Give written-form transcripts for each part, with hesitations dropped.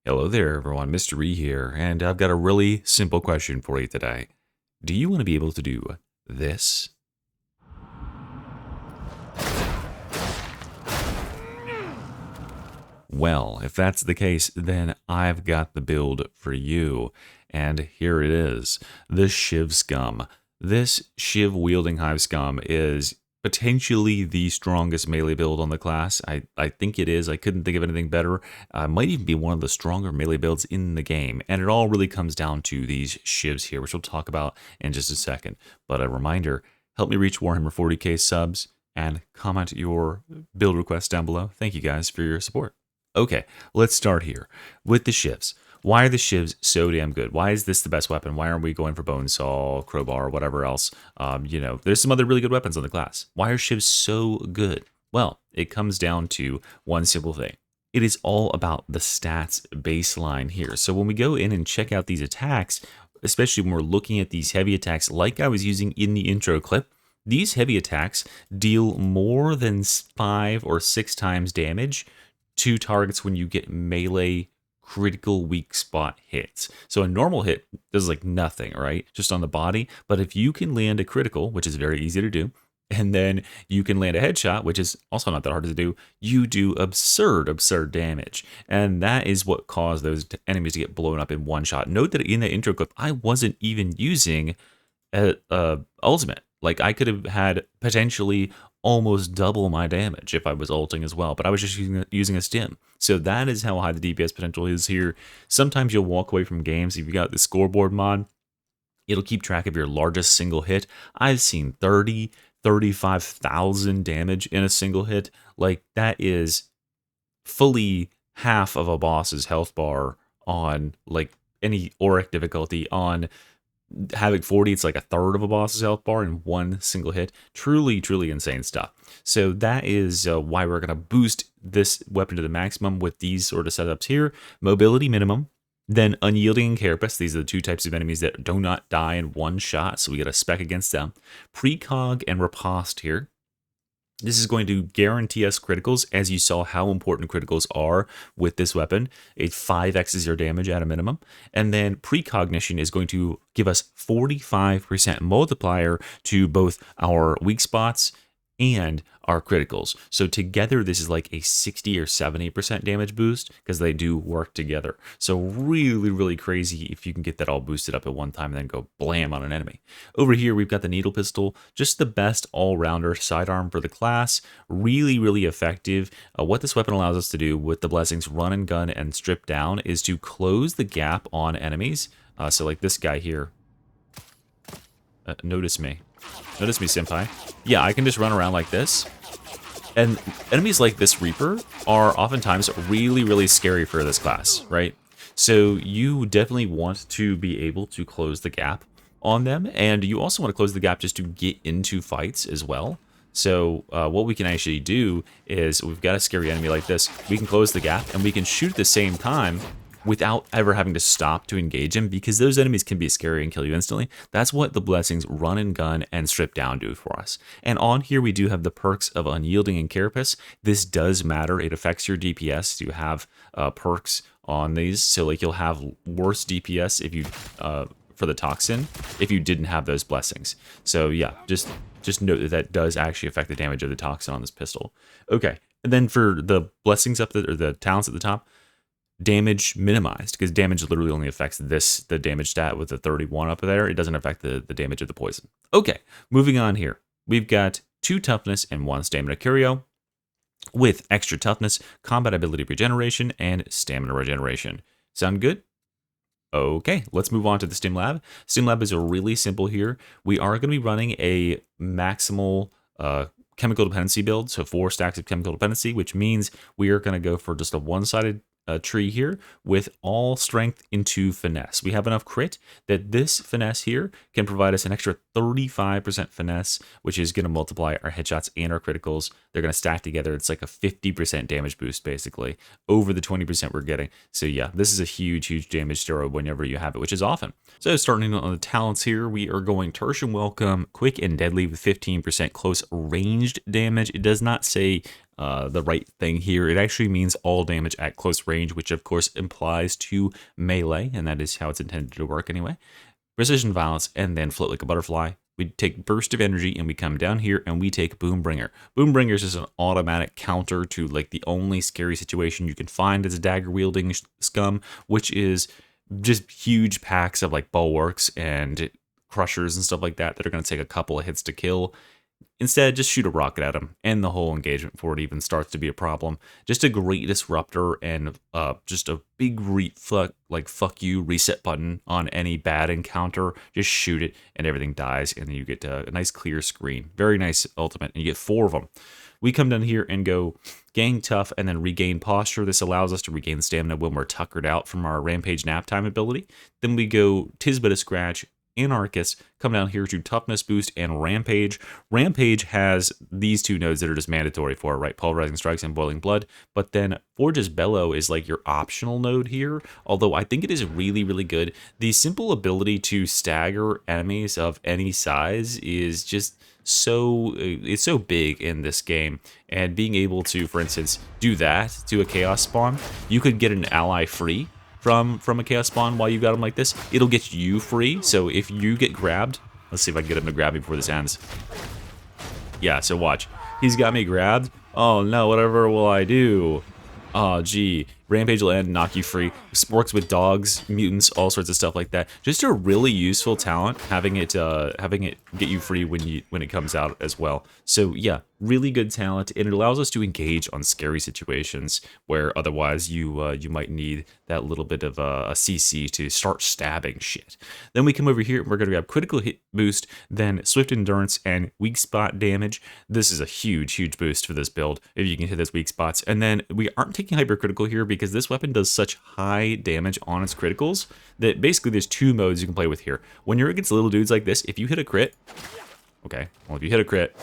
Hello there, everyone. Mr. E here, and I've got a really simple question for you today. Do you want to be able to do this? Well, if that's the case, then I've got the build for you. And here it is, the Shiv Scum. This Shiv-wielding Hive Scum is potentially the strongest melee build on the class. I think it is. I couldn't think of anything better. Might even be one of the stronger melee builds in the game. And it all really comes down to these Shivs here, which we'll talk about in just a second. But a reminder, help me reach Warhammer 40k subs and comment your build requests down below. Thank you guys for your support. Okay, let's start here with the shivs. Why are the shivs so damn good? Why is this the best weapon? Why aren't we going for bone saw, crowbar, whatever else? There's some other really good weapons on the class. Why are shivs so good? Well, it comes down to one simple thing. It is all about the stats baseline here. So when we go in and check out these attacks, especially when we're looking at these heavy attacks like I was using in the intro clip, these heavy attacks deal more than 5 or 6 times damage to targets when you get melee critical weak spot hits. So a normal hit does like nothing, right? Just on the body. But if you can land a critical, which is very easy to do, and then you can land a headshot, which is also not that hard to do, you do absurd damage. And that is what caused those enemies to get blown up in one shot. Note that in the intro clip, I wasn't even using a ultimate. Like I could have had potentially almost double my damage if I was ulting as well, but I was just using a stim. So that is how high the DPS potential is here. Sometimes you'll walk away from games if you got the scoreboard mod. It'll keep track of your largest single hit. I've seen 35,000 damage in a single hit. Like that is fully half of a boss's health bar on like any auric difficulty. On Havoc 40, it's like a third of a boss's health bar in one single hit. Truly insane stuff. So that is why we're going to boost this weapon to the maximum with these sort of setups here. Mobility minimum, then unyielding and carapace. These are the two types of enemies that do not die in one shot, so we get a spec against them. Precog and riposte here. This is going to guarantee us criticals, as you saw how important criticals are with this weapon. It 5x's your damage at a minimum. And then precognition is going to give us 45% multiplier to both our weak spots and our criticals. So together, this is like a 60 or 70% damage boost because they do work together. So really crazy if you can get that all boosted up at one time and then go blam on an enemy. Over here, we've got the needle pistol, just the best all-rounder sidearm for the class. Really effective. What this weapon allows us to do with the blessings run and gun and strip down is to close the gap on enemies. So like this guy here. Notice me, senpai. Yeah, I can just run around like this. And enemies like this Reaper are oftentimes really scary for this class, right? So you definitely want to be able to close the gap on them. And you also want to close the gap just to get into fights as well. So what we can actually do is we've got a scary enemy like this. We can close the gap and we can shoot at the same time without ever having to stop to engage him, because those enemies can be scary and kill you instantly. That's what the blessings run and gun and strip down do for us. And on here we do have the perks of unyielding and carapace. This does matter. It affects your DPS. You have perks on these, so like you'll have worse DPS if you for the toxin if you didn't have those blessings. So yeah, just note that that does actually affect the damage of the toxin on this pistol. Okay, and then for the blessings up or the talents at the top, damage minimized, because damage literally only affects the damage stat with the 31 up there. It doesn't affect the damage of the poison. Okay, moving on here. We've got 2 toughness and 1 stamina curio with extra toughness, combat ability regeneration, and stamina regeneration. Sound good? Okay, let's move on to the Stim Lab. Stim Lab is really simple here. We are going to be running a maximal chemical dependency build, so 4 stacks of chemical dependency, which means we are going to go for just a one-sided tree here with all strength into finesse. We have enough crit that this finesse here can provide us an extra 35% finesse, which is going to multiply our headshots and our criticals. They're going to stack together. It's like a 50% damage boost basically over the 20% we're getting. So yeah, this is a huge damage steroid whenever you have it, which is often. So starting on the talents here, we are going Tertium Welcome, quick and deadly with 15% close ranged damage. It does not say the right thing here. It actually means all damage at close range, which of course implies to melee, and that is how it's intended to work anyway. Precision Violence, and then Float Like a Butterfly. We take Burst of Energy, and we come down here, and we take Boombringer. Boombringer is just an automatic counter to like the only scary situation you can find as a dagger-wielding scum, which is just huge packs of like bulwarks and crushers and stuff like that that are going to take a couple of hits to kill. Instead, just shoot a rocket at him, and the whole engagement before it even starts to be a problem. Just a great disruptor, and just a big fuck you reset button on any bad encounter. Just shoot it, and everything dies, and then you get a nice clear screen. Very nice ultimate, and you get 4 of them. We come down here and go Gang Tough, and then Regain Posture. This allows us to regain stamina when we're tuckered out from our Rampage Nap Time ability. Then we go Tisbit a Scratch, Anarchist, come down here to Toughness Boost and Rampage. Rampage has these 2 nodes that are just mandatory for it, right? Pulverizing Strikes and Boiling Blood. But then Forge's Bellow is like your optional node here, although I think it is really, really good. The simple ability to stagger enemies of any size is just it's so big in this game, and being able to, for instance, do that to a Chaos Spawn, you could get an ally free from a Chaos Spawn while you got him like this. It'll get you free, so if you get grabbed, let's see if I can get him to grab me before this ends. Yeah, so watch. He's got me grabbed. Oh no, whatever will I do? Oh gee, Rampage will end, knock you free. Works with dogs, mutants, all sorts of stuff like that. Just a really useful talent, having it get you free when it comes out as well. So yeah, really good talent, and it allows us to engage on scary situations where otherwise you might need that little bit of a CC to start stabbing shit. Then we come over here and we're going to grab critical hit boost, then swift endurance and weak spot damage. This is a huge boost for this build if you can hit those weak spots. And then we aren't taking hypercritical here because this weapon does such high damage on its criticals that basically there's 2 modes you can play with here. When you're against little dudes like this, if you hit a crit, okay, well if you hit a crit,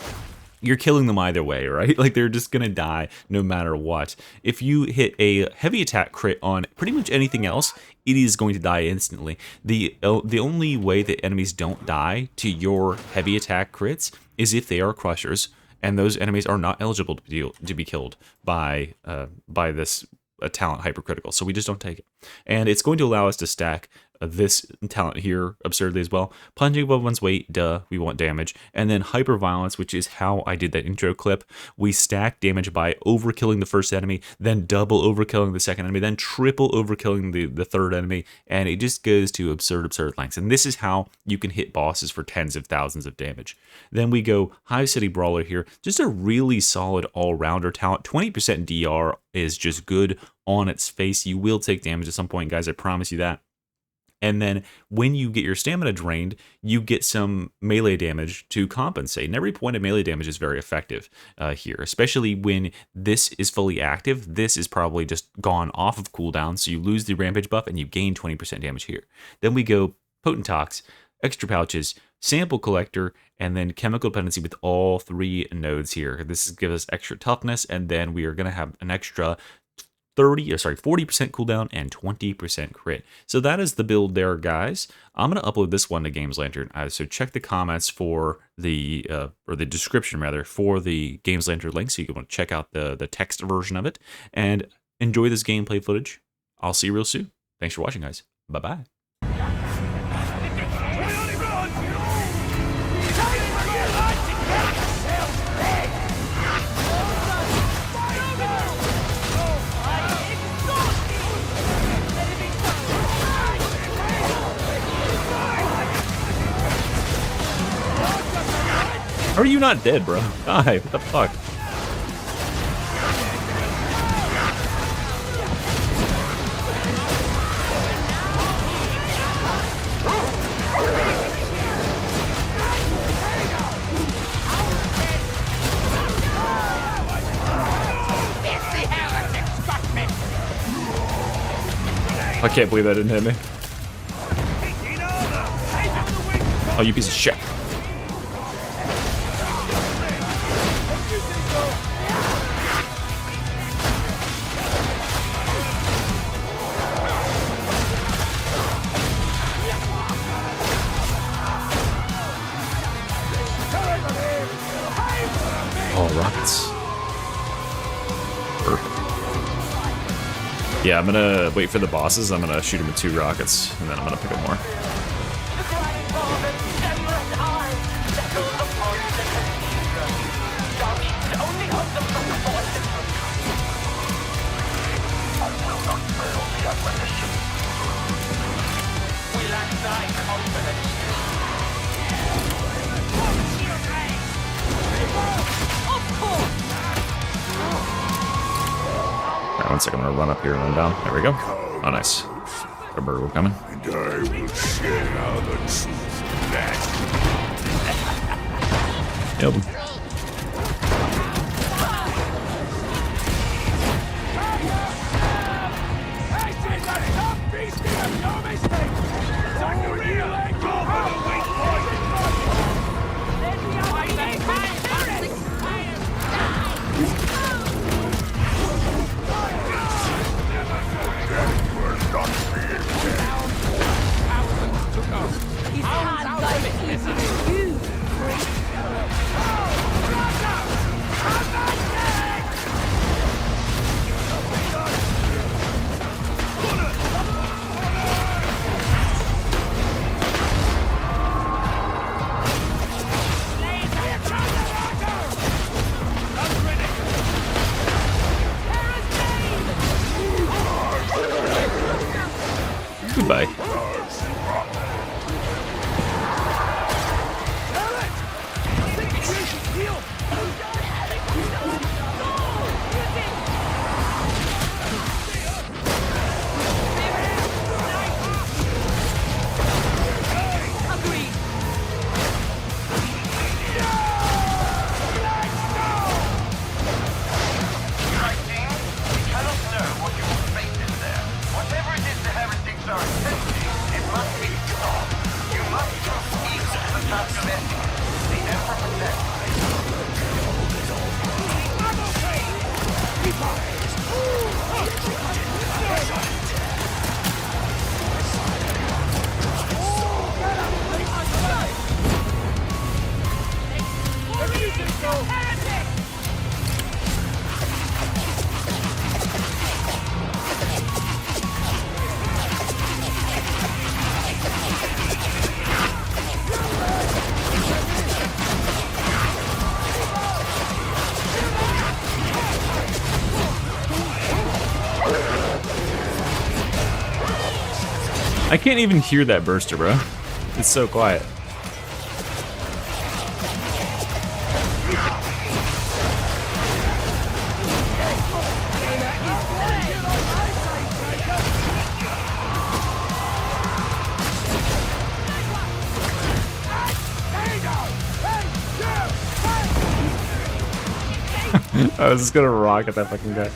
you're killing them either way, right? Like they're just gonna die no matter what. If you hit a heavy attack crit on pretty much anything else, it is going to die instantly. The only way that enemies don't die to your heavy attack crits is if they are crushers, and those enemies are not eligible to be killed by this talent hypercritical, so we just don't take it. And it's going to allow us to stack this talent here absurdly as well. Plunging above one's weight, duh, we want damage. And then hyper violence, which is how I did that intro clip. We stack damage by overkilling the first enemy, then double overkilling the second enemy, then triple overkilling the third enemy, and it just goes to absurd lengths. And this is how you can hit bosses for tens of thousands of damage. Then we go Hive City Brawler here, just a really solid all-rounder talent. 20% DR is just good on its face. You will take damage at some point, guys, I promise you that. And then when you get your stamina drained, you get some melee damage to compensate. And every point of melee damage is very effective here, especially when this is fully active. This is probably just gone off of cooldown, so you lose the rampage buff and you gain 20% damage here. Then we go Potent Tox, Extra Pouches, Sample Collector, and then Chemical Dependency with all 3 nodes here. This gives us extra toughness, and then we are going to have an extra 40% cooldown and 20% crit. So that is the build there, guys. I'm going to upload this one to Games Lantern. So check the comments for the, or the description rather, for the Games Lantern link, so you can want to check out the text version of it. And enjoy this gameplay footage. I'll see you real soon. Thanks for watching, guys. Bye-bye. How are you not dead, bro? Die, what the fuck? I can't believe that didn't hit me. Oh, you piece of shit. Oh, rockets. Yeah, I'm gonna wait for the bosses. I'm gonna shoot them with 2 rockets, and then I'm gonna pick up more. Alright, 1 second, I'm gonna run up here and run down. There we go. Oh, nice. A bird coming. And I will share the truth of that. Yep. Goodbye. I can't even hear that burster, bro. It's so quiet. I was just gonna rocket that fucking guy.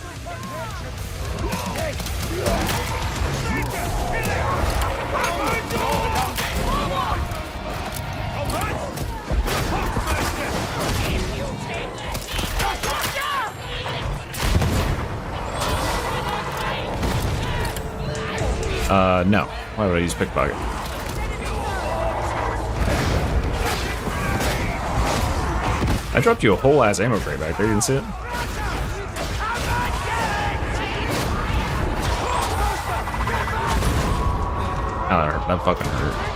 No. Why would I use pickpocket? I dropped you a whole ass ammo crate back there, you didn't see it? Oh, that hurt. That fucking hurt.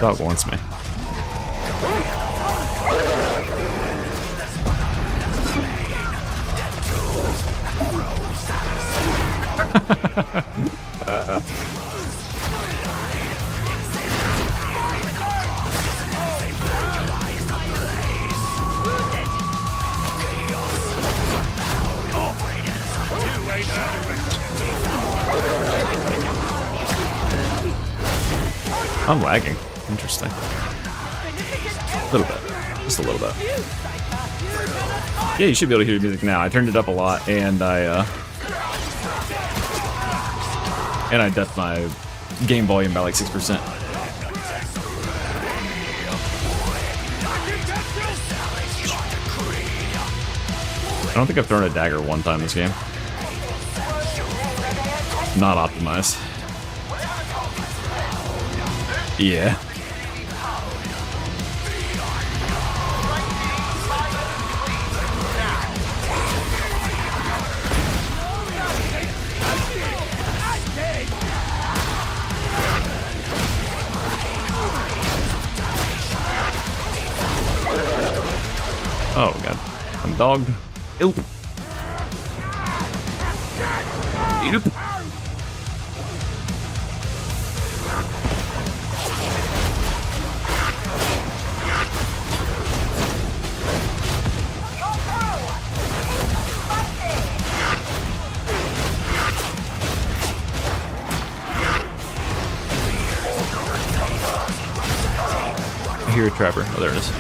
Dog wants me. I'm lagging. Interesting. A little bit. Just a little bit. Yeah, you should be able to hear the music now. I turned it up a lot, and I death my game volume by like 6%. I don't think I've thrown a dagger one time this game. Not optimized. Yeah. Oh god, I'm dogged. Ew. Ew. I hear a trapper. Oh, there it is.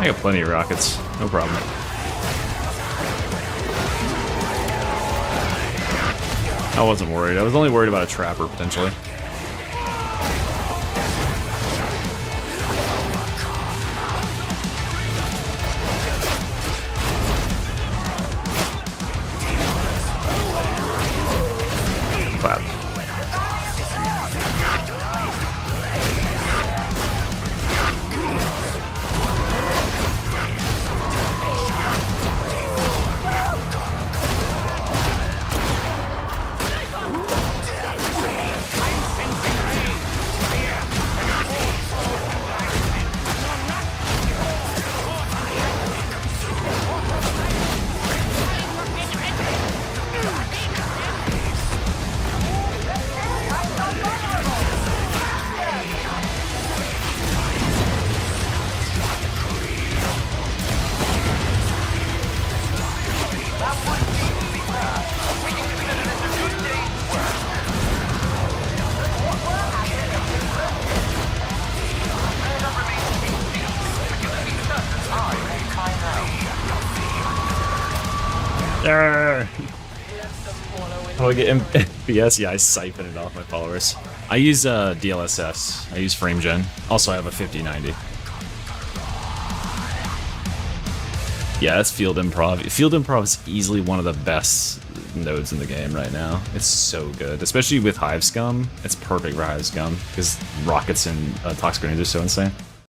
I got plenty of rockets, no problem. I wasn't worried. I was only worried about a trapper, potentially. Clap. How do I get FPS? Yeah, I siphon it off my followers. I use DLSS. I use FrameGen. Also, I have a 5090. Yeah, that's Field Improv. Field Improv is easily one of the best nodes in the game right now. It's so good, especially with Hive Scum. It's perfect for Hive Scum because rockets and toxic grenades are so insane.